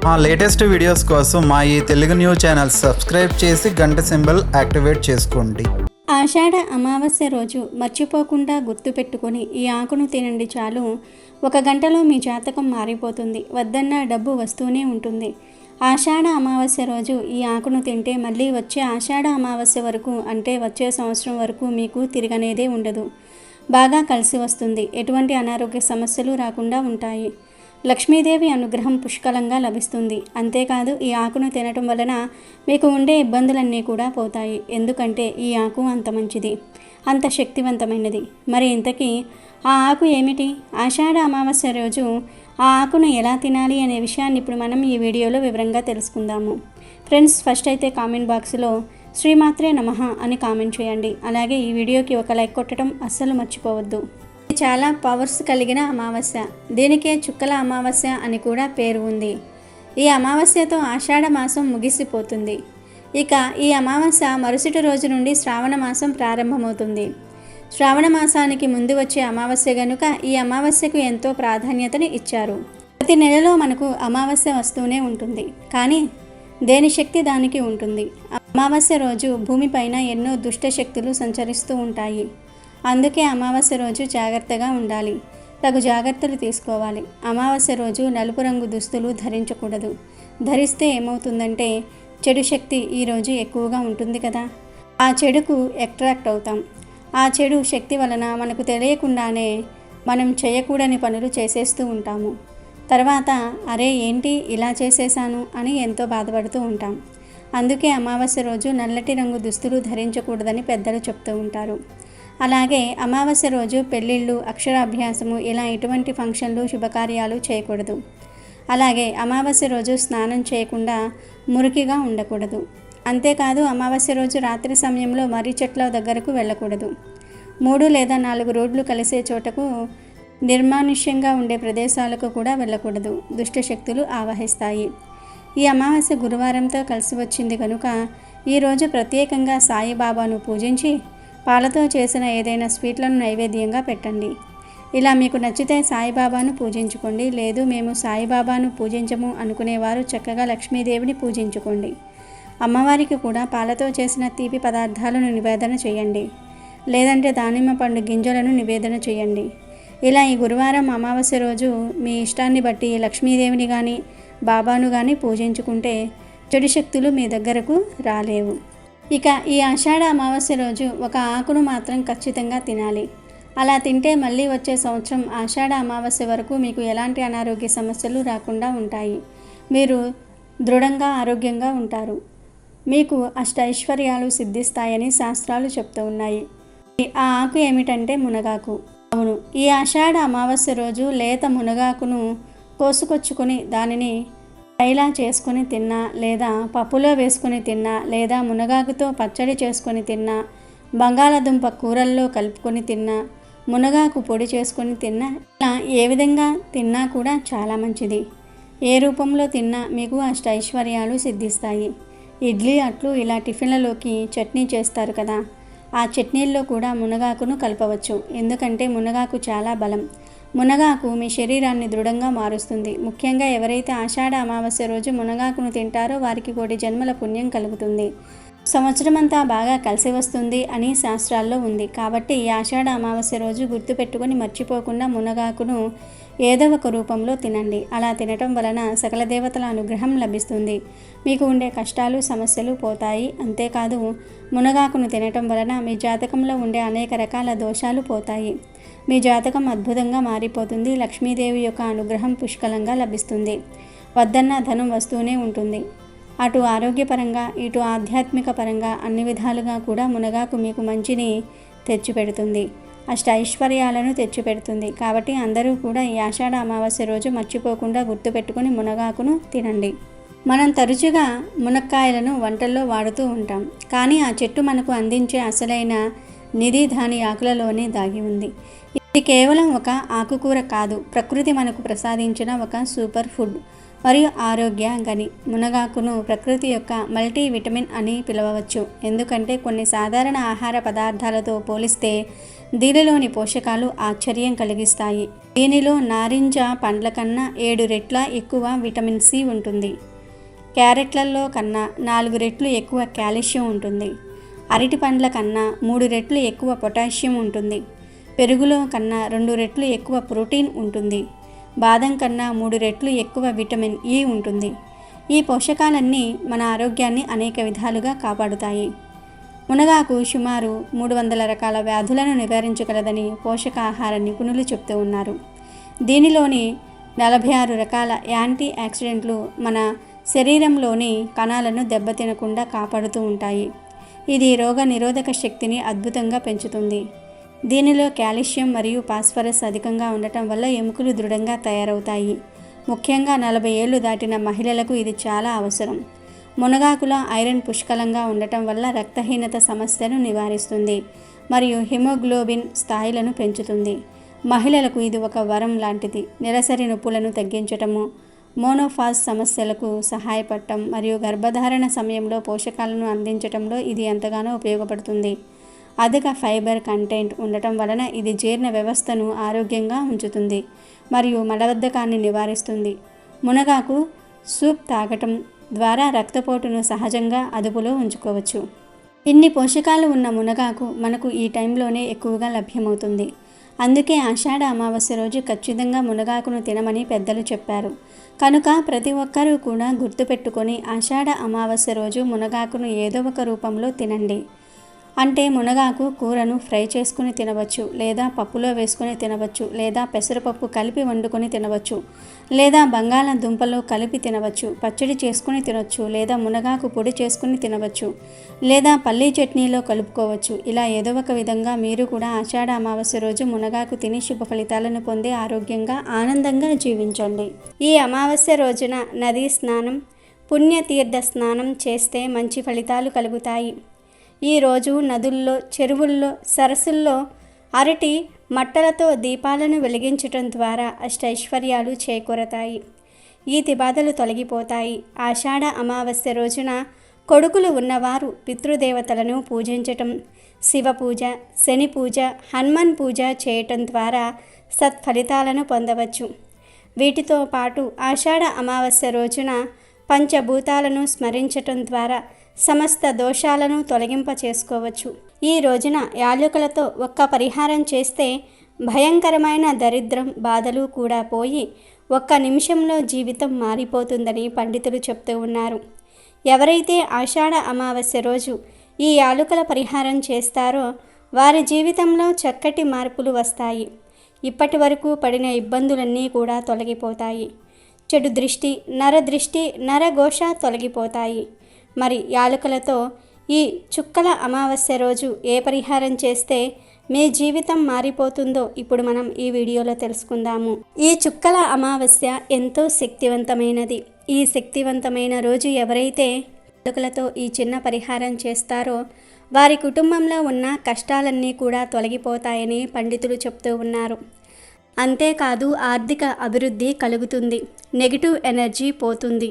మా latest videos కోసం మా ఈ తెలుగు న్యూస్ ఛానల్ సబ్స్క్రైబ్ చేసి గంట సింబల్ యాక్టివేట్ చేసుకోండి. ఆషాఢ అమావాస్య రోజు మర్చిపోకుండా గుర్తుపెట్టుకొని ఈ ఆకును తినండి చాలు. 1 గంటలో మీ జాతకం మారిపోతుంది. వద్దన్న డబ్బు వస్తూనే ఉంటుంది. ఆషాఢ అమావాస్య రోజు ఈ ఆకును తింటే మళ్ళీ వచ్చే ఆషాఢ అమావాస్య వరకు, అంటే వచ్చే సంవత్సరం వరకు మీకు తిరగనేదే ఉండదు. బాగా కలిసి వస్తుంది. ఎటువంటి అనారోగ్య సమస్యలు రాకుండా ఉంటాయి. లక్ష్మీదేవి అనుగ్రహం పుష్కలంగా లభిస్తుంది. అంతేకాదు ఈ ఆకును తినటం వలన మీకు ఉండే ఇబ్బందులన్నీ కూడా పోతాయి. ఎందుకంటే ఈ ఆకు అంత మంచిది, అంత శక్తివంతమైనది. మరి ఇంతకీ ఆ ఆకు ఏమిటి? ఆషాఢ అమావాస్య రోజు ఆ ఆకును ఎలా తినాలి అనే విషయాన్ని ఇప్పుడు మనం ఈ వీడియోలో వివరంగా తెలుసుకుందాము. ఫ్రెండ్స్, ఫస్ట్ అయితే కామెంట్ బాక్స్లో శ్రీమాత్రే నమః అని కామెంట్ చేయండి. అలాగే ఈ వీడియోకి ఒక లైక్ కొట్టడం అస్సలు మర్చిపోవద్దు. ఇది చాలా పవర్స్ కలిగిన అమావాస్య. దీనికే చుక్కల అమావాస్య అని కూడా పేరు ఉంది. ఈ అమావాస్యతో ఆషాఢ మాసం ముగిసిపోతుంది. ఇక ఈ అమావాస్య మరుసటి రోజు నుండి శ్రావణ మాసం ప్రారంభమవుతుంది. శ్రావణ మాసానికి ముందు వచ్చే అమావాస్య గనుక ఈ అమావాస్యకు ఎంతో ప్రాధాన్యతని ఇచ్చారు. ప్రతి నెలలో మనకు అమావాస్య వస్తూనే ఉంటుంది, కానీ దేని శక్తి దానికి ఉంటుంది. అమావాస్య రోజు భూమిపైన ఎన్నో దుష్ట శక్తులు సంచరిస్తూ ఉంటాయి. అందుకే అమావాస్య రోజు జాగ్రత్తగా ఉండాలి. తగు జాగ్రత్తలు తీసుకోవాలి. అమావాస్య రోజు నలుపు రంగు దుస్తులు ధరించకూడదు. ధరిస్తే ఏమవుతుందంటే చెడు శక్తి ఈరోజు ఎక్కువగా ఉంటుంది కదా, ఆ చెడుకు అట్రాక్ట్ అవుతాం. ఆ చెడు శక్తి వలన మనకు తెలియకుండానే మనం చేయకూడని పనులు చేసేస్తూ ఉంటాము. తర్వాత అరే ఏంటి ఇలా చేసేసాను అని ఎంతో బాధపడుతూ ఉంటాం. అందుకే అమావాస్య రోజు నల్లటి రంగు దుస్తులు ధరించకూడదని పెద్దలు చెప్తూ ఉంటారు. అలాగే అమావాస్య రోజు పెళ్ళిళ్ళు, అక్షరాభ్యాసము ఇలా ఎటువంటి ఫంక్షన్లు, శుభకార్యాలు చేయకూడదు. అలాగే అమావాస్య రోజు స్నానం చేయకుండా మురికిగా ఉండకూడదు. అంతేకాదు అమావాస్య రోజు రాత్రి సమయంలో మర్రి చెట్ల దగ్గరకు వెళ్ళకూడదు. 3 లేదా 4 రోడ్లు కలిసే చోటకు, నిర్మానుష్యంగా ఉండే ప్రదేశాలకు కూడా వెళ్ళకూడదు. దుష్టశక్తులు ఆవహిస్తాయి. ఈ అమావాస్య గురువారంతో కలిసి వచ్చింది కనుక ఈరోజు ప్రత్యేకంగా సాయిబాబాను పూజించి పాలతో చేసిన ఏదైనా స్వీట్లను నైవేద్యంగా పెట్టండి. ఇలా మీకు నచ్చితే సాయిబాబాను పూజించుకోండి. లేదు మేము సాయిబాబాను పూజించము అనుకునేవారు చక్కగా లక్ష్మీదేవిని పూజించుకోండి. అమ్మవారికి కూడా పాలతో చేసిన తీపి పదార్థాలను నివేదన చేయండి. లేదంటే దానిమ్మ పండు గింజలను నివేదన చేయండి. ఇలా ఈ గురువారం అమావాస్య రోజు మీ ఇష్టాన్ని బట్టి లక్ష్మీదేవిని కానీ బాబాను కానీ పూజించుకుంటే చెడు శక్తులు మీ దగ్గరకు రాలేవు. ఇక ఈ ఆషాఢ అమావాస్య రోజు ఒక ఆకును మాత్రం ఖచ్చితంగా తినాలి. అలా తింటే మళ్ళీ వచ్చే సంవత్సరం ఆషాఢ అమావాస్య వరకు మీకు ఎలాంటి అనారోగ్య సమస్యలు రాకుండా ఉంటాయి. మీరు దృఢంగా ఆరోగ్యంగా ఉంటారు. మీకు అష్టైశ్వర్యాలు సిద్ధిస్తాయని శాస్త్రాలు చెప్తూ ఉన్నాయి. ఆ ఆకు ఏమిటంటే మునగాకు. అవును, ఈ ఆషాఢ అమావాస్య రోజు లేత మునగాకును కోసుకొచ్చుకొని దానిని ఫ్రైలా చేసుకొని తిన్నా, లేదా పప్పులో వేసుకొని తిన్నా, లేదా మునగాకుతో పచ్చడి చేసుకొని తిన్నా, బంగాళాదుంప కూరల్లో కలుపుకొని తిన్నా, మునగాకు పొడి చేసుకొని తిన్నా, ఇలా ఏ విధంగా తిన్నా కూడా చాలా మంచిది. ఏ రూపంలో తిన్నా మీకు అష్టైశ్వర్యాలు సిద్ధిస్తాయి. ఇడ్లీ, అట్లు ఇలా టిఫిన్లలోకి చట్నీ చేస్తారు కదా, ఆ చట్నీల్లో కూడా మునగాకును కలపవచ్చు. ఎందుకంటే మునగాకు చాలా బలం. మునగాకు మీ శరీరాన్ని దృఢంగా మారుస్తుంది. ముఖ్యంగా ఎవరైతే ఆషాఢ అమావాస్య రోజు మునగాకును తింటారో వారికి 1 జన్మల పుణ్యం కలుగుతుంది. సంవత్సరం అంతా బాగా కలిసి వస్తుంది అని శాస్త్రాల్లో ఉంది. కాబట్టి ఈ ఆషాఢ అమావాస్య రోజు గుర్తుపెట్టుకొని మర్చిపోకుండా మునగాకును ఏదో ఒక రూపంలో తినండి. అలా తినటం వలన సకల దేవతల అనుగ్రహం లభిస్తుంది. మీకు ఉండే కష్టాలు, సమస్యలు పోతాయి. అంతేకాదు మునగాకును తినటం వలన మీ జాతకంలో ఉండే అనేక రకాల దోషాలు పోతాయి. మీ జాతకం అద్భుతంగా మారిపోతుంది. లక్ష్మీదేవి యొక్క అనుగ్రహం పుష్కలంగా లభిస్తుంది. వద్దన్న ధనం వస్తూనే ఉంటుంది. అటు ఆరోగ్యపరంగా, ఇటు ఆధ్యాత్మిక పరంగా అన్ని విధాలుగా కూడా మునగాకు మీకు మంచిని తెచ్చిపెడుతుంది. ఐశ్వర్యాలను తెచ్చిపెడుతుంది. కాబట్టి అందరూ కూడా ఈ ఆషాఢ అమావాస్య రోజు మర్చిపోకుండా గుర్తుపెట్టుకుని మునగాకును తినండి. మనం తరచుగా మునక్కాయలను వంటల్లో వాడుతూ ఉంటాం, కానీ ఆ చెట్టు మనకు అందించే అసలైన నిధి దాని ఆకులలోనే దాగి ఉంది. ఇది కేవలం ఒక ఆకుకూర కాదు, ప్రకృతి మనకు ప్రసాదించిన ఒక సూపర్ ఫుడ్ మరియు ఆరోగ్య గని. మునగాకును ప్రకృతి యొక్క మల్టీ విటమిన్ అని పిలవవచ్చు. ఎందుకంటే కొన్ని సాధారణ ఆహార పదార్థాలతో పోలిస్తే దీనిలోని పోషకాలు ఆశ్చర్యం కలిగిస్తాయి. దీనిలో నారింజ పండ్ల కన్నా 7 రెట్ల ఎక్కువ విటమిన్ సి ఉంటుంది. క్యారెట్లలో కన్నా 4 రెట్లు ఎక్కువ కాల్షియం ఉంటుంది. అరటి పండ్ల కన్నా 3 రెట్లు ఎక్కువ పొటాషియం ఉంటుంది. పెరుగులో కన్నా 2 రెట్లు ఎక్కువ ప్రోటీన్ ఉంటుంది. బాదం కన్నా 3 రెట్లు ఎక్కువ విటమిన్ ఇ ఉంటుంది. ఈ పోషకాలన్నీ మన ఆరోగ్యాన్ని అనేక విధాలుగా కాపాడుతాయి. మునగాకు సుమారు 300 రకాల వ్యాధులను నివారించగలదని పోషకాహార నిపుణులు చెప్తూ ఉన్నారు. దీనిలోని 46 రకాల యాంటీ ఆక్సిడెంట్లు మన శరీరంలోని కణాలను దెబ్బతినకుండా కాపాడుతూ ఉంటాయి. ఇది రోగ నిరోధక శక్తిని అద్భుతంగా పెంచుతుంది. దీనిలో కాల్షియం మరియు ఫాస్ఫరస్ అధికంగా ఉండటం వల్ల ఎముకలు దృఢంగా తయారవుతాయి. ముఖ్యంగా 40 ఏళ్లు దాటిన మహిళలకు ఇది చాలా అవసరం. మునగాకులో ఐరన్ పుష్కలంగా ఉండటం వల్ల రక్తహీనత సమస్యను నివారిస్తుంది మరియు హిమోగ్లోబిన్ స్థాయిలను పెంచుతుంది. మహిళలకు ఇది ఒక వరం లాంటిది. నెలసరి నొప్పులను తగ్గించటము, మోనోఫాజ్ సమస్యలకు సహాయపడటం మరియు గర్భధారణ సమయంలో పోషకాలను అందించటంలో ఇది ఎంతగానో ఉపయోగపడుతుంది. అధిక ఫైబర్ కంటెంట్ ఉండటం వలన ఇది జీర్ణ వ్యవస్థను ఆరోగ్యంగా ఉంచుతుంది మరియు మలబద్ధకాన్ని నివారిస్తుంది. మునగాకు సూప్ తాగటం ద్వారా రక్తపోటును సహజంగా అదుపులో ఉంచుకోవచ్చు. ఇన్ని పోషకాలు ఉన్న మునగాకు మనకు ఈ టైంలోనే ఎక్కువగా లభ్యమవుతుంది. అందుకే ఆషాఢ అమావాస్య రోజు ఖచ్చితంగా మునగాకును తినమని పెద్దలు చెప్పారు. కనుక ప్రతి ఒక్కరూ కూడా గుర్తుపెట్టుకొని ఆషాఢ అమావాస్య రోజు మునగాకును ఏదో ఒక రూపంలో తినండి. అంటే మునగాకు కూరను ఫ్రై చేసుకుని తినవచ్చు, లేదా పప్పులో వేసుకొని తినవచ్చు, లేదా పెసరపప్పు కలిపి వండుకొని తినవచ్చు, లేదా బంగాళాదుంపలో కలిపి తినవచ్చు, పచ్చడి చేసుకుని తినవచ్చు, లేదా మునగాకు పొడి చేసుకుని తినవచ్చు, లేదా పల్లీ చట్నీలో కలుపుకోవచ్చు. ఇలా ఏదో ఒక విధంగా మీరు కూడా ఆషాఢ అమావాస్య రోజు మునగాకు తిని శుభ ఫలితాలను పొంది ఆరోగ్యంగా ఆనందంగా జీవించండి. ఈ అమావాస్య రోజున నదీ స్నానం, పుణ్యతీర్థ స్నానం చేస్తే మంచి ఫలితాలు కలుగుతాయి. ఈరోజు నదుల్లో, చెరువుల్లో, సరస్సుల్లో అరటి మట్టలతో దీపాలను వెలిగించటం ద్వారా అష్టైశ్వర్యాలు చేకూరతాయి. ఈతి బాధలు తొలగిపోతాయి. ఆషాఢ అమావాస్య రోజున కొడుకులు ఉన్నవారు పితృదేవతలను పూజించటం, శివ పూజ, శని పూజ, హనుమాన్ పూజ చేయటం ద్వారా సత్ఫలితాలను పొందవచ్చు. వీటితో పాటు ఆషాఢ అమావాస్య రోజున పంచభూతాలను స్మరించటం ద్వారా సమస్త దోషాలను తొలగింప చేసుకోవచ్చు. ఈ రోజున యాలకులతో ఒక్క పరిహారం చేస్తే భయంకరమైన దరిద్రం, బాధలు కూడా పోయి ఒక్క నిమిషంలో జీవితం మారిపోతుందని పండితులు చెప్తూ ఉన్నారు. ఎవరైతే ఆషాఢ అమావాస్య రోజు ఈ యాలకుల పరిహారం చేస్తారో వారి జీవితంలో చక్కటి మార్పులు వస్తాయి. ఇప్పటి వరకు పడిన ఇబ్బందులన్నీ కూడా తొలగిపోతాయి. చెడు దృష్టి, నరదృష్టి, నరఘోష తొలగిపోతాయి. మరి యాలకులతో ఈ చుక్కల అమావాస్య రోజు ఏ పరిహారం చేస్తే మీ జీవితం మారిపోతుందో ఇప్పుడు మనం ఈ వీడియోలో తెలుసుకుందాము. ఈ చుక్కల అమావాస్య ఎంతో శక్తివంతమైనది. ఈ శక్తివంతమైన రోజు ఎవరైతే యాలకులతో ఈ చిన్న పరిహారం చేస్తారో వారి కుటుంబంలో ఉన్న కష్టాలన్నీ కూడా తొలగిపోతాయని పండితులు చెప్తూ ఉన్నారు. అంతేకాదు ఆర్థిక అభివృద్ధి కలుగుతుంది. నెగిటివ్ ఎనర్జీ పోతుంది.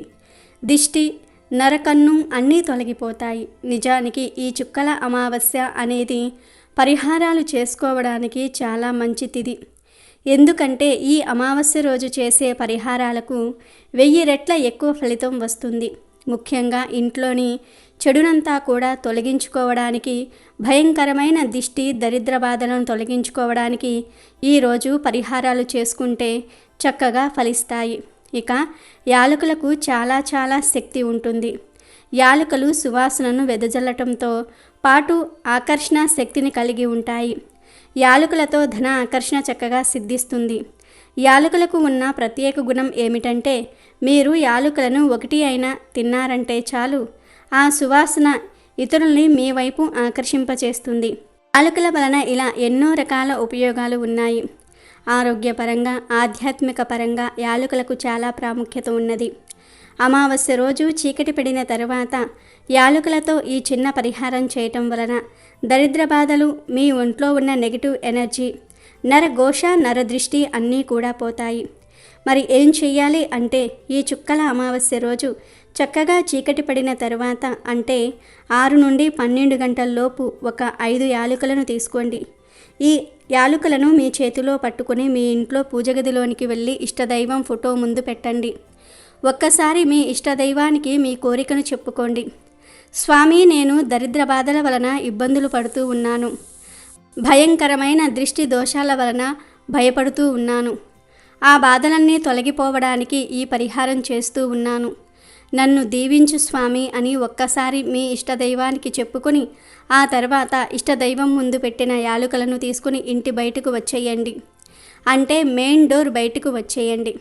దిష్టి, నరకన్ను అన్నీ తొలగిపోతాయి. నిజానికి ఈ చుక్కల అమావాస్య అనేది పరిహారాలు చేసుకోవడానికి చాలా మంచి తిథి. ఎందుకంటే ఈ అమావాస్య రోజు చేసే పరిహారాలకు 1000 రెట్ల ఎక్కువ ఫలితం వస్తుంది. ముఖ్యంగా ఇంట్లోని చెడునంతా కూడా తొలగించుకోవడానికి, భయంకరమైన దిష్టి, దరిద్ర బాధలను తొలగించుకోవడానికి ఈరోజు పరిహారాలు చేసుకుంటే చక్కగా ఫలిస్తాయి. ఇక యాలకులకు చాలా శక్తి ఉంటుంది. యాలకులు సువాసనను వెదజల్లటంతో పాటు ఆకర్షణ శక్తిని కలిగి ఉంటాయి. యాలకులతో ధన ఆకర్షణ చక్కగా సిద్ధిస్తుంది. యాలకులకు ఉన్న ప్రత్యేక గుణం ఏమిటంటే మీరు యాలకులను 1 అయినా తిన్నారంటే చాలు ఆ సువాసన ఇతరుల్ని మీ వైపు ఆకర్షింపచేస్తుంది. యాలకుల వలన ఇలా ఎన్నో రకాల ఉపయోగాలు ఉన్నాయి. ఆరోగ్యపరంగా, ఆధ్యాత్మిక పరంగా యాలకులకు చాలా ప్రాముఖ్యత ఉన్నది. అమావాస్య రోజు చీకటి పడిన తరువాత యాలకులతో ఈ చిన్న పరిహారం చేయటం వలన దరిద్ర బాధలు, మీ ఒంట్లో ఉన్న నెగిటివ్ ఎనర్జీ, నరఘోష, నరదృష్టి అన్నీ కూడా పోతాయి. మరి ఏం చెయ్యాలి అంటే ఈ చుక్కల అమావాస్య రోజు చక్కగా చీకటి పడిన తరువాత అంటే 6 నుండి 12 గంటల లోపు ఒక 5 యాలకులను తీసుకోండి. ఈ యాలుకలను మీ చేతిలో పట్టుకుని మీ ఇంట్లో పూజ గదిలోనికి వెళ్ళి ఇష్టదైవం ఫోటో ముందు పెట్టండి. ఒక్కసారి మీ ఇష్టదైవానికి మీ కోరికను చెప్పుకోండి. స్వామి, నేను దరిద్ర బాధల వలన ఇబ్బందులు పడుతూ ఉన్నాను. భయంకరమైన దృష్టి దోషాల వలన భయపడుతూ ఉన్నాను. ఆ బాధలన్నీ తొలగిపోవడానికి ఈ పరిహారం చేస్తూ ఉన్నాను. నన్ను దీవించు స్వామి అని ఒక్కసారి మీ ఇష్టదైవానికి చెప్పుకొని ఆ తర్వాత ఇష్టదైవం ముందు పెట్టిన యాలుకలను తీసుకుని ఇంటి బయటకు వచ్చేయండి. అంటే మెయిన్ డోర్ బయటకు వచ్చేయండి.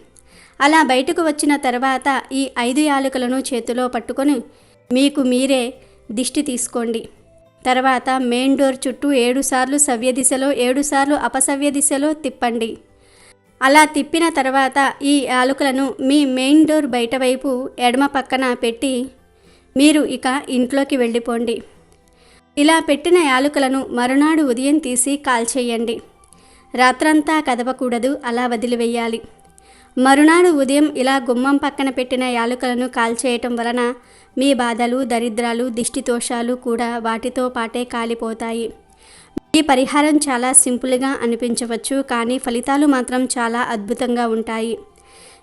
అలా బయటకు వచ్చిన తర్వాత ఈ 5 యాలుకలను చేతిలో పట్టుకొని మీకు మీరే దిష్టి తీసుకోండి. తర్వాత మెయిన్ డోర్ చుట్టూ 7 సార్లు సవ్య దిశలో 7 సార్లు అపసవ్య దిశలో తిప్పండి. అలా తిప్పిన తర్వాత ఈ యాలుకలను మీ మెయిన్ డోర్ బయట వైపు ఎడమ పక్కన పెట్టి మీరు ఇక ఇంట్లోకి వెళ్ళిపోండి. ఇలా పెట్టిన యాలుకలను మరునాడు ఉదయం తీసి కాల్చేయండి. రాత్రంతా కదపకూడదు, అలా వదిలివేయాలి. మరునాడు ఉదయం ఇలా గుమ్మం పక్కన పెట్టిన యాలుకలను కాల్చేయటం వలన మీ బాధలు, దరిద్రాలు, దిష్టి దోషాలు కూడా వాటితో పాటే కాలిపోతాయి. ఈ పరిహారం చాలా సింపుల్గా అనిపించవచ్చు, కానీ ఫలితాలు మాత్రం చాలా అద్భుతంగా ఉంటాయి.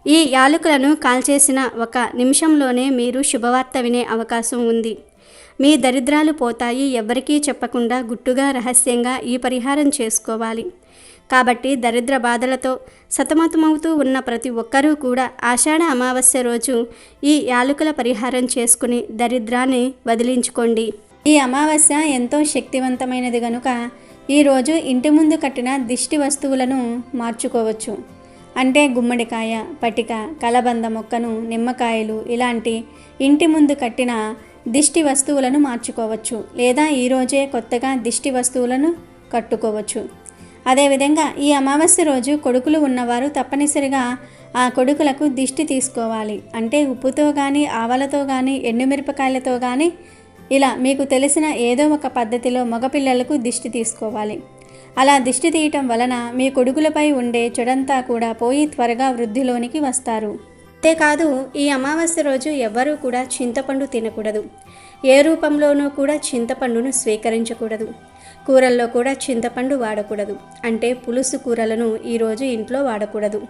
ఈ యాలకులను కాల్చేసిన 1 నిమిషంలోనే మీరు శుభవార్త వినే అవకాశం ఉంది. మీ దరిద్రాలు పోతాయి. ఎవ్వరికీ చెప్పకుండా గుట్టుగా రహస్యంగా ఈ పరిహారం చేసుకోవాలి. కాబట్టి దరిద్ర బాధలతో సతమతమవుతూ ఉన్న ప్రతి ఒక్కరూ కూడా ఆషాఢ అమావాస్య రోజు ఈ యాలకుల పరిహారం చేసుకుని దరిద్రాన్ని వదిలించుకోండి. ఈ అమావాస్య ఎంతో శక్తివంతమైనది గనుక ఈరోజు ఇంటి ముందు కట్టిన దిష్టి వస్తువులను మార్చుకోవచ్చు. అంటే గుమ్మడికాయ, పటిక, కలబంద మొక్కను, నిమ్మకాయలు ఇలాంటి ఇంటి ముందు కట్టిన దిష్టి వస్తువులను మార్చుకోవచ్చు. లేదా ఈరోజే కొత్తగా దిష్టి వస్తువులను కట్టుకోవచ్చు. అదేవిధంగా ఈ అమావాస్య రోజు కొడుకులు ఉన్నవారు తప్పనిసరిగా ఆ కొడుకులకు దిష్టి తీసుకోవాలి. అంటే ఉప్పుతో కానీ, ఆవలతో కానీ, ఎండుమిరపకాయలతో కానీ ఇలా మీకు తెలిసిన ఏదో ఒక పద్ధతిలో మగపిల్లలకు దిష్టి తీసుకోవాలి. అలా దిష్టి తీయటం వలన మీ కొడుకులపై ఉండే చెడంతా కూడా పోయి త్వరగా వృద్ధిలోనికి వస్తారు. అంతేకాదు, ఈ అమావాస్య రోజు ఎవ్వరూ కూడా చింతపండు తినకూడదు. ఏ రూపంలోనూ కూడా చింతపండును స్వీకరించకూడదు. కూరల్లో కూడా చింతపండు వాడకూడదు. అంటే పులుసు కూరలను ఈరోజు ఇంట్లో వాడకూడదు.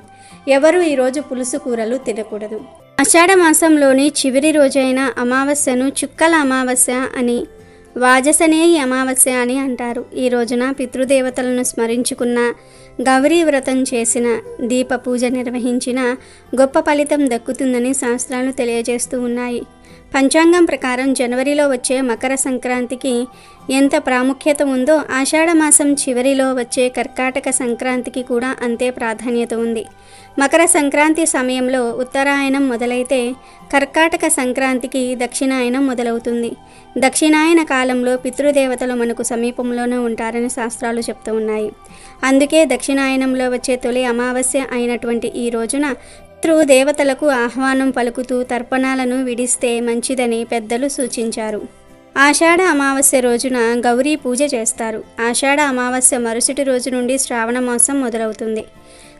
ఎవరు ఈరోజు పులుసు కూరలు తినకూడదు. ఆషాఢ మాసంలోని చివరి రోజైన అమావాస్యను చుక్కల అమావాస్య అని, వాజసనేయి అమావాస్య అని అంటారు. ఈ రోజున పితృదేవతలను స్మరించుకున్న, గౌరీ వ్రతం చేసిన, దీప పూజ నిర్వహించిన గొప్ప ఫలితం దక్కుతుందని శాస్త్రాలు తెలియజేస్తూ ఉన్నాయి. పంచాంగం ప్రకారం జనవరిలో వచ్చే మకర సంక్రాంతికి ఎంత ప్రాముఖ్యత ఉందో ఆషాఢ మాసం చివరిలో వచ్చే కర్కాటక సంక్రాంతికి కూడా అంతే ప్రాధాన్యత ఉంది. మకర సంక్రాంతి సమయంలో ఉత్తరాయణం మొదలైతే కర్కాటక సంక్రాంతికి దక్షిణాయనం మొదలవుతుంది. దక్షిణాయన కాలంలో పితృదేవతలు మనకు సమీపంలోనే ఉంటారని శాస్త్రాలు చెప్తూ ఉన్నాయి. అందుకే దక్షిణాయనంలో వచ్చే తొలి అమావాస్య అయినటువంటి ఈ రోజున పితృదేవతలకు ఆహ్వానం పలుకుతూ తర్పణాలను విడిస్తే మంచిదని పెద్దలు సూచించారు. ఆషాఢ అమావాస్య రోజున గౌరీ పూజ చేస్తారు. ఆషాఢ అమావాస్య మరుసటి రోజు నుండి శ్రావణ మాసం మొదలవుతుంది.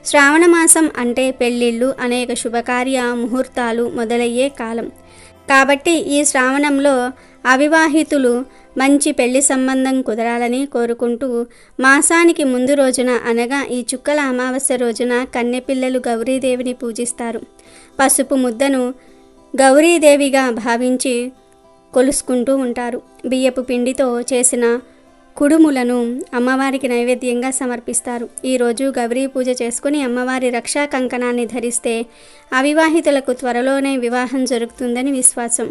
శ్రావణ మాసం అంటే పెళ్ళిళ్ళు, అనేక శుభకార్య ముహూర్తాలు మొదలయ్యే కాలం. కాబట్టి ఈ శ్రావణంలో అవివాహితులు మంచి పెళ్లి సంబంధం కుదరాలని కోరుకుంటూ మాసానికి ముందు రోజున అనగా ఈ చుక్కల అమావాస్య రోజున కన్నెపిల్లలు గౌరీదేవిని పూజిస్తారు. పసుపు ముద్దను గౌరీదేవిగా భావించి కొలుసుకుంటూ ఉంటారు. బియ్యపు పిండితో చేసిన కుడుములను అమ్మవారికి నైవేద్యంగా సమర్పిస్తారు. ఈరోజు గౌరీ పూజ చేసుకుని అమ్మవారి రక్షా కంకణాన్ని ధరిస్తే అవివాహితులకు త్వరలోనే వివాహం జరుగుతుందని విశ్వాసం.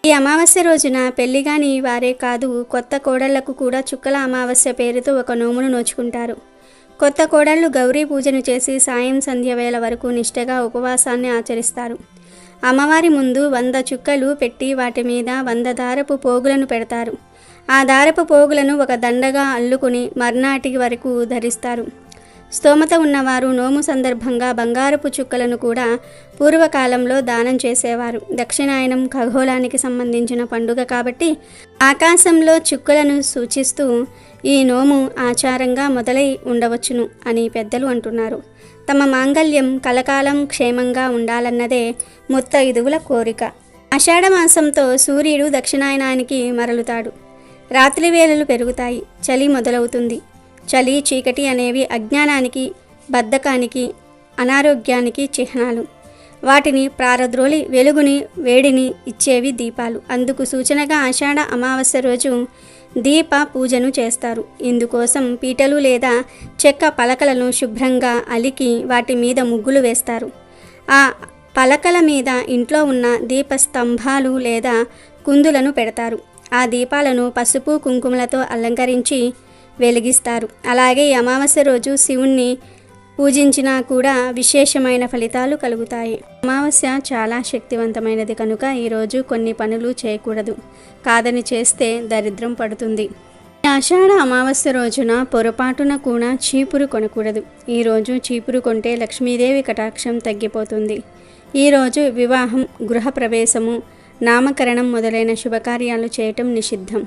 ఈ అమావాస్య రోజున పెళ్లిగాని వారే కాదు, కొత్త కోడళ్లకు కూడా చుక్కల అమావాస్య పేరుతో ఒక నోమును నోచుకుంటారు. కొత్త కోడళ్ళు గౌరీ పూజను చేసి సాయం సంధ్య వేళ వరకు నిష్టగా ఉపవాసాన్ని ఆచరిస్తారు. అమ్మవారి ముందు 100 చుక్కలు పెట్టి వాటి మీద 100 దారపు పోగులను పెడతారు. ఆ దారపు పోగులను ఒక దండగా అల్లుకుని మర్నాటి వరకు ధరిస్తారు. స్తోమత ఉన్నవారు నోము సందర్భంగా బంగారపు చుక్కలను కూడా పూర్వకాలంలో దానం చేసేవారు. దక్షిణాయనం ఖగోళానికి సంబంధించిన పండుగ కాబట్టి ఆకాశంలో చుక్కలను సూచిస్తూ ఈ నోము ఆచారంగా మొదలై ఉండవచ్చును అని పెద్దలు అంటున్నారు. తమ మాంగళ్యం కలకాలం క్షేమంగా ఉండాలన్నదే ముత్తైదువుల కోరిక. ఆషాఢ మాసంతో సూర్యుడు దక్షిణాయనానికి మరలుతాడు. రాత్రి వేళలు పెరుగుతాయి. చలి మొదలవుతుంది. చలి, చీకటి అనేవి అజ్ఞానానికి, బద్ధకానికి, అనారోగ్యానికి చిహ్నాలు. వాటిని ప్రారద్రోలి వెలుగుని, వేడిని ఇచ్చేవి దీపాలు. అందుకు సూచనగా ఆషాఢ అమావాస్య రోజు దీప పూజను చేస్తారు. ఇందుకోసం పీటలు లేదా చెక్క పలకలను శుభ్రంగా అలికి వాటి మీద ముగ్గులు వేస్తారు. ఆ పలకల మీద ఇంట్లో ఉన్న దీప స్తంభాలు లేదా కుందులను పెడతారు. ఆ దీపాలను పసుపు, కుంకుమలతో అలంకరించి వెలిగిస్తారు. అలాగే ఈ అమావాస్య రోజు శివుణ్ణి పూజించినా కూడా విశేషమైన ఫలితాలు కలుగుతాయి. అమావాస్య చాలా శక్తివంతమైనది కనుక ఈరోజు కొన్ని పనులు చేయకూడదు. కాదని చేస్తే దరిద్రం పడుతుంది. ఆషాఢ అమావాస్య రోజున పొరపాటున కూడా చీపురు కొనకూడదు. ఈరోజు చీపురు కొంటే లక్ష్మీదేవి కటాక్షం తగ్గిపోతుంది. ఈరోజు వివాహం, గృహప్రవేశము, నామకరణం మొదలైన శుభకార్యాలు చేయటం నిషిద్ధం.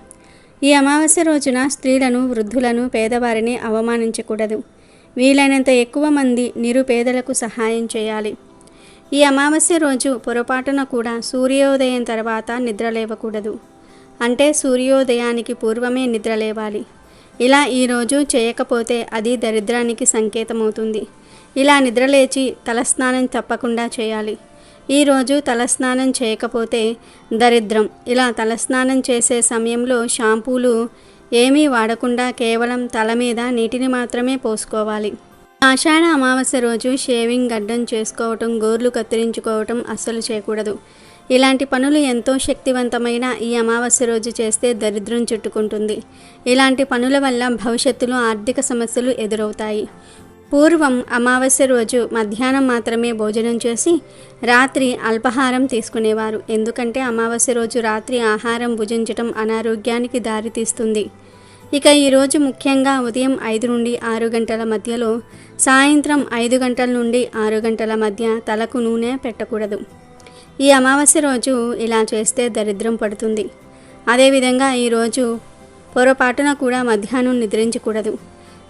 ఈ అమావాస్య రోజున స్త్రీలను, వృద్ధులను, పేదవారిని అవమానించకూడదు. వీలైనంత ఎక్కువ మంది నిరుపేదలకు సహాయం చేయాలి. ఈ అమావాస్య రోజు పొరపాటున కూడా సూర్యోదయం తర్వాత నిద్రలేవకూడదు. అంటే సూర్యోదయానికి పూర్వమే నిద్రలేవాలి. ఇలా ఈరోజు చేయకపోతే అది దరిద్రానికి సంకేతమవుతుంది. ఇలా నిద్రలేచి తలస్నానం తప్పకుండా చేయాలి. ఈరోజు తలస్నానం చేయకపోతే దరిద్రం. ఇలా తలస్నానం చేసే సమయంలో షాంపూలు ఏమీ వాడకుండా కేవలం తల మీద నీటిని మాత్రమే పోసుకోవాలి. ఆషాఢ అమావాస్య రోజు షేవింగ్, గడ్డం చేసుకోవటం, గోర్లు కత్తిరించుకోవటం అస్సలు చేయకూడదు. ఇలాంటి పనులు ఎంతో శక్తివంతమైన ఈ అమావాస్య రోజు చేస్తే దరిద్రం చుట్టుకుంటుంది. ఇలాంటి పనుల వల్ల భవిష్యత్తులో ఆర్థిక సమస్యలు ఎదురవుతాయి. పూర్వం అమావాస్య రోజు మధ్యాహ్నం మాత్రమే భోజనం చేసి రాత్రి అల్పాహారం తీసుకునేవారు. ఎందుకంటే అమావాస్య రోజు రాత్రి ఆహారం భుజించటం అనారోగ్యానికి దారితీస్తుంది. ఇక ఈరోజు ముఖ్యంగా ఉదయం 5 నుండి 6 గంటల మధ్యలో, సాయంత్రం 5 గంటల నుండి 6 గంటల మధ్య తలకు నూనె పెట్టకూడదు. ఈ అమావాస్య రోజు ఇలా చేస్తే దరిద్రం పడుతుంది. అదేవిధంగా ఈరోజు పొరపాటున కూడా మధ్యాహ్నం నిద్రించకూడదు.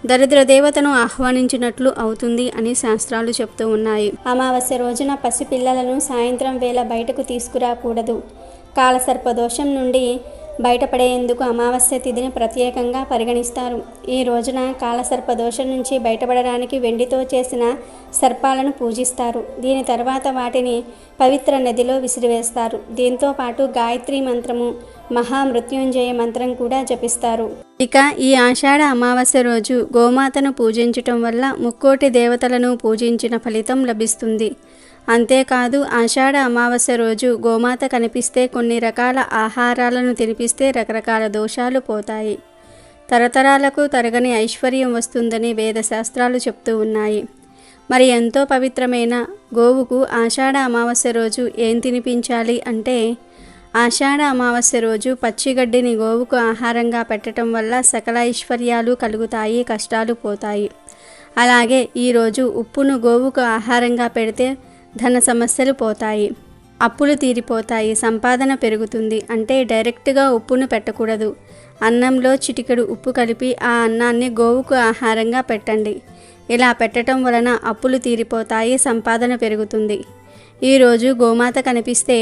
దరిద్ర దేవతను ఆహ్వానించినట్లు అవుతుంది అని శాస్త్రాలు చెప్తూ ఉన్నాయి. అమావాస్య రోజున పసిపిల్లలను సాయంత్రం వేళ బయటకు తీసుకురాకూడదు. కాలసర్పదోషం నుండి బయటపడేందుకు అమావాస్య తిథిని ప్రత్యేకంగా పరిగణిస్తారు. ఈ రోజున కాలసర్పదోషం నుంచి బయటపడడానికి వెండితో చేసిన సర్పాలను పూజిస్తారు. దీని తర్వాత వాటిని పవిత్ర నదిలో విసిరివేస్తారు. దీంతో పాటు గాయత్రి మంత్రము, మహామృత్యుంజయ మంత్రం కూడా జపిస్తారు. ఇక ఈ ఆషాఢ అమావాస్య రోజు గోమాతను పూజించటం వల్ల ముక్కోటి దేవతలను పూజించిన ఫలితం లభిస్తుంది. అంతేకాదు ఆషాఢ అమావాస్య రోజు గోమాత కనిపిస్తే, కొన్ని రకాల ఆహారాలను తినిపిస్తే రకరకాల దోషాలు పోతాయి. తరతరాలకు తరగని ఐశ్వర్యం వస్తుందని వేదశాస్త్రాలు చెప్తూ ఉన్నాయి. మరి ఎంతో పవిత్రమైన గోవుకు ఆషాఢ అమావాస్య రోజు ఏం తినిపించాలి అంటే, ఆషాఢ అమావాస్య రోజు పచ్చిగడ్డిని గోవుకు ఆహారంగా పెట్టడం వల్ల సకల ఐశ్వర్యాలు కలుగుతాయి, కష్టాలు పోతాయి. అలాగే ఈరోజు ఉప్పును గోవుకు ఆహారంగా పెడితే ధన సమస్యలు పోతాయి, అప్పులు తీరిపోతాయి, సంపాదన పెరుగుతుంది. అంటే డైరెక్ట్గా ఉప్పును పెట్టకూడదు. అన్నంలో చిటికెడు ఉప్పు కలిపి ఆ అన్నాన్ని గోవుకు ఆహారంగా పెట్టండి. ఇలా పెట్టడం వలన అప్పులు తీరిపోతాయి, సంపాదన పెరుగుతుంది. ఈరోజు గోమాత కనిపిస్తే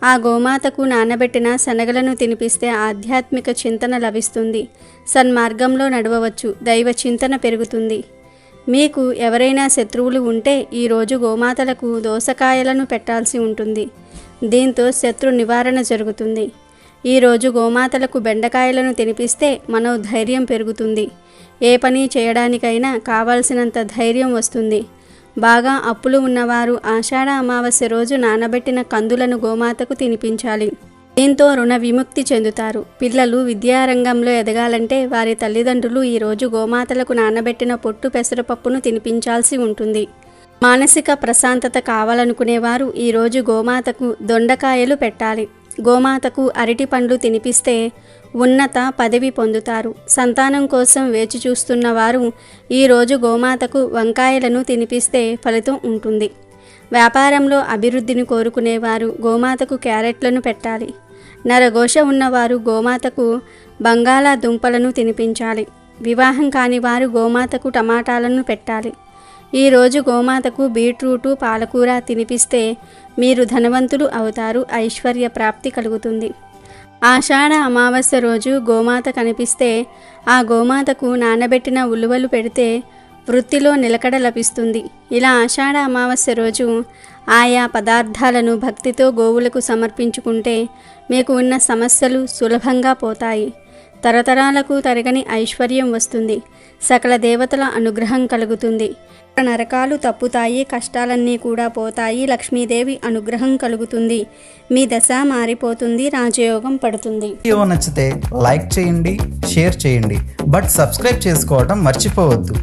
ఆ గోమాతకు నానబెట్టిన శనగలను తినిపిస్తే ఆధ్యాత్మిక చింతన లభిస్తుంది. సన్మార్గంలో నడవవచ్చు, దైవ చింతన పెరుగుతుంది. మీకు ఎవరైనా శత్రువులు ఉంటే ఈరోజు గోమాతలకు దోసకాయలను పెట్టాల్సి ఉంటుంది. దీంతో శత్రు నివారణ జరుగుతుంది. ఈరోజు గోమాతలకు బెండకాయలను తినిపిస్తే మనోధైర్యం పెరుగుతుంది. ఏ పని చేయడానికైనా కావాల్సినంత ధైర్యం వస్తుంది. బాగా అప్పులు ఉన్నవారు ఆషాఢ అమావాస్య రోజు నానబెట్టిన కందులను గోమాతకు తినిపించాలి. దీంతో రుణ విముక్తి చెందుతారు. పిల్లలు విద్యారంగంలో ఎదగాలంటే వారి తల్లిదండ్రులు ఈరోజు గోమాతలకు నానబెట్టిన పొట్టు పెసరపప్పును తినిపించాల్సి ఉంటుంది. మానసిక ప్రశాంతత కావాలనుకునేవారు ఈరోజు గోమాతకు దొండకాయలు పెట్టాలి. గోమాతకు అరటి పండ్లు తినిపిస్తే ఉన్నత పదవి పొందుతారు. సంతానం కోసం వేచి చూస్తున్న వారు ఈరోజు గోమాతకు వంకాయలను తినిపిస్తే ఫలితం ఉంటుంది. వ్యాపారంలో అభివృద్ధిని కోరుకునేవారు గోమాతకు క్యారెట్లను పెట్టాలి. నరఘోష ఉన్నవారు గోమాతకు బంగాళాదుంపలను తినిపించాలి. వివాహం కాని వారు గోమాతకు టమాటాలను పెట్టాలి. ఈరోజు గోమాతకు బీట్రూటు, పాలకూర తినిపిస్తే మీరు ధనవంతులు అవుతారు, ఐశ్వర్య ప్రాప్తి కలుగుతుంది. ఆషాఢ అమావాస్య రోజు గోమాత కనిపిస్తే ఆ గోమాతకు నానబెట్టిన ఉలువలు పెడితే వృత్తిలో నిలకడ లభిస్తుంది. ఇలా ఆషాఢ అమావాస్య రోజు ఆయా పదార్థాలను భక్తితో గోవులకు సమర్పించుకుంటే మీకు ఉన్న సమస్యలు సులభంగా పోతాయి. తరతరాలకు తరగని ఐశ్వర్యం వస్తుంది. సకల దేవతల అనుగ్రహం కలుగుతుంది. నరకాలు తప్పుతాయి, కష్టాలన్నీ కూడా పోతాయి, లక్ష్మీదేవి అనుగ్రహం కలుగుతుంది, మీ దశ మారిపోతుంది, రాజయోగం పడుతుంది. వీడియో నచ్చితే లైక్ చేయండి, షేర్ చేయండి, బట్ సబ్స్క్రైబ్ చేసుకోవడం మర్చిపోవద్దు.